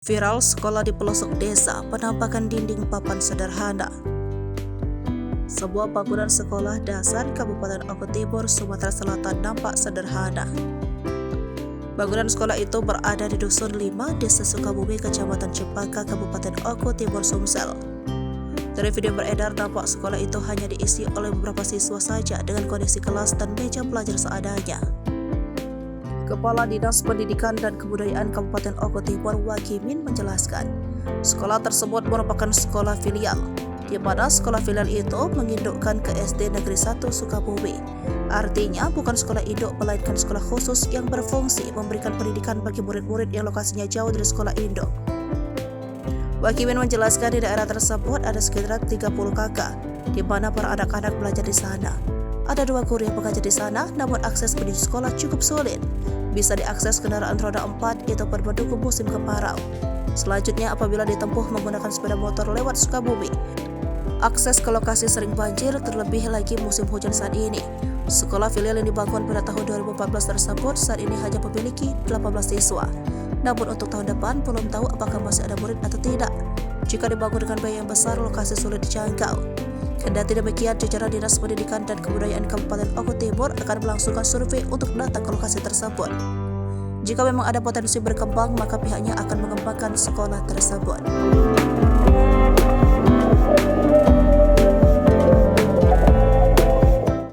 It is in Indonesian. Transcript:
Viral sekolah di pelosok desa, penampakan dinding papan sederhana. Sebuah bangunan sekolah dasar Kabupaten Oku Timur, Sumatera Selatan nampak sederhana. Bangunan sekolah itu berada di Dusun 5, Desa Sukabumi, Kecamatan Cempaka, Kabupaten Oku Timur, Sumsel. Dari video beredar, nampak sekolah itu hanya diisi oleh beberapa siswa saja dengan kondisi kelas dan meja belajar seadanya. Kepala Dinas Pendidikan dan Kebudayaan Kabupaten Oku Timur, Wakimin, menjelaskan, sekolah tersebut merupakan sekolah filial, di mana sekolah filial itu mengindukkan ke SD Negeri 1 Sukabumi. Artinya bukan sekolah induk, melainkan sekolah khusus yang berfungsi memberikan pendidikan bagi murid-murid yang lokasinya jauh dari sekolah induk. Wakimin menjelaskan di daerah tersebut ada sekitar 30 kakak, di mana para anak-anak belajar di sana. Ada 2 guru yang bekerja di sana, namun akses menuju sekolah cukup sulit. Bisa diakses kendaraan roda 4, itu pun mendukung musim kemarau. Selanjutnya, apabila ditempuh menggunakan sepeda motor lewat Sukabumi, akses ke lokasi sering banjir, terlebih lagi musim hujan saat ini. Sekolah filial yang dibangun pada tahun 2014 tersebut saat ini hanya memiliki 18 siswa. Namun untuk tahun depan belum tahu apakah masih ada murid atau tidak. Jika dibangun dengan biaya yang besar, lokasi sulit dijangkau. Kendati demikian, jajaran Dinas Pendidikan dan Kebudayaan Kabupaten Oku Timur akan melangsungkan survei untuk datang ke lokasi tersebut. Jika memang ada potensi berkembang, maka pihaknya akan mengembangkan sekolah tersebut.